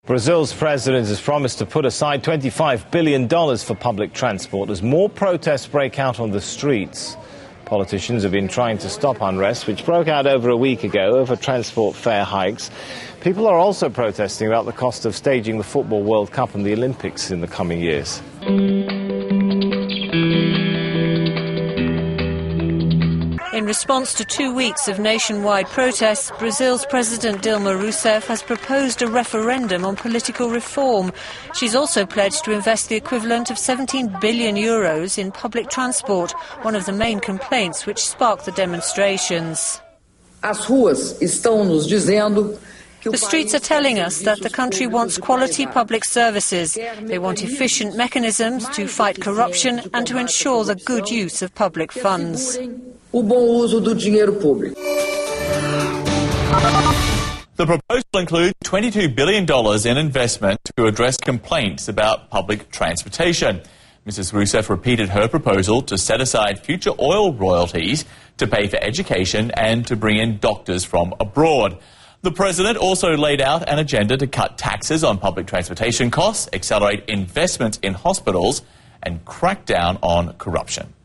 Brazil's president has promised to put aside $25 billion for public transport as more protests break out on the streets. Politicians have been trying to stop unrest, which broke out over a week ago over transport fare hikes. People are also protesting about the cost of staging the Football World Cup and the Olympics in the coming years. In response to 2 weeks of nationwide protests, Brazil's President Dilma Rousseff has proposed a referendum on political reform. She's also pledged to invest the equivalent of 17 billion euros in public transport, one of the main complaints which sparked the demonstrations. The streets are telling us that the country wants quality public services. They want efficient mechanisms to fight corruption and to ensure the good use of public funds. The proposal includes $22 billion in investment to address complaints about public transportation. Mrs. Rousseff repeated her proposal to set aside future oil royalties to pay for education and to bring in doctors from abroad. The president also laid out an agenda to cut taxes on public transportation costs, accelerate investment in hospitals, and crack down on corruption.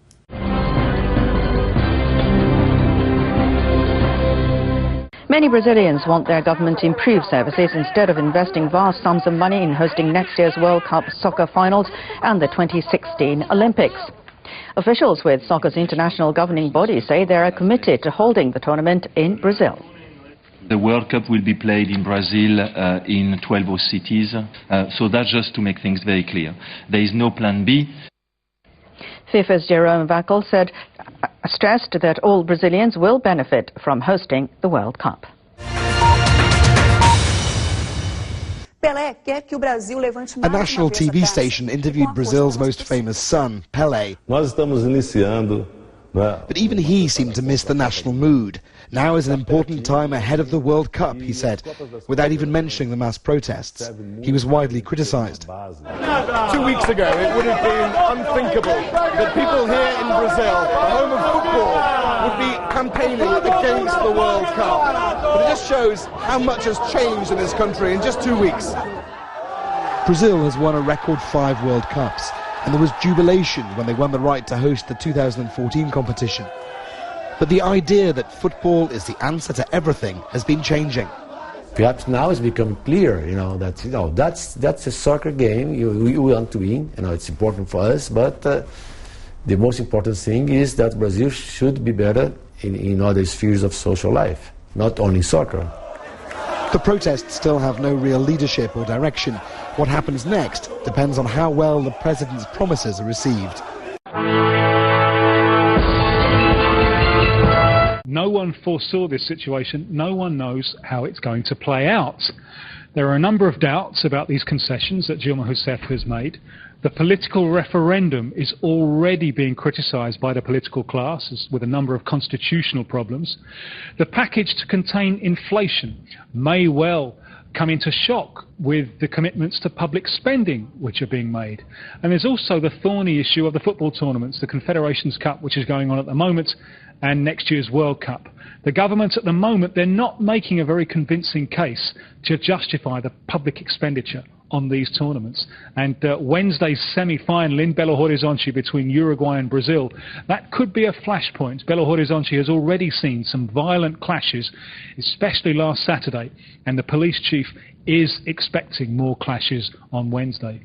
Many Brazilians want their government to improve services instead of investing vast sums of money in hosting next year's World Cup soccer finals and the 2016 Olympics. Officials with soccer's international governing body say they are committed to holding the tournament in Brazil. The World Cup will be played in Brazil in 12 host cities, so that's just to make things very clear. There is no plan B. FIFA's Jerome Vackel stressed that all Brazilians will benefit from hosting the World Cup. A national TV station interviewed Brazil's most famous son, Pelé. But even he seemed to miss the national mood. Now is an important time ahead of the World Cup, he said, without even mentioning the mass protests. He was widely criticised. 2 weeks ago, it would have been unthinkable that people here in Brazil, the home of football, would be campaigning against the World Cup. But it just shows how much has changed in this country in just 2 weeks. Brazil has won a record 5 World Cups, and there was jubilation when they won the right to host the 2014 competition. But the idea that football is the answer to everything has been changing. Perhaps now it's become clear, that's a soccer game. You want to win, it's important for us, but the most important thing is that Brazil should be better in other spheres of social life, not only soccer. The protests still have no real leadership or direction. What happens next depends on how well the president's promises are received. No one foresaw this situation. No one knows how it's going to play out. There are a number of doubts about these concessions that Dilma Rousseff has made. The political referendum is already being criticised by the political classes with a number of constitutional problems. The package to contain inflation may well come into shock with the commitments to public spending which are being made. And there's also the thorny issue of the football tournaments, the Confederations Cup, which is going on at the moment, and next year's World Cup. The government at the moment, they're not making a very convincing case to justify the public expenditure on these tournaments. And Wednesday's semi-final in Belo Horizonte between Uruguay and Brazil, that could be a flashpoint. Belo Horizonte has already seen some violent clashes, especially last Saturday, and the police chief is expecting more clashes on Wednesday.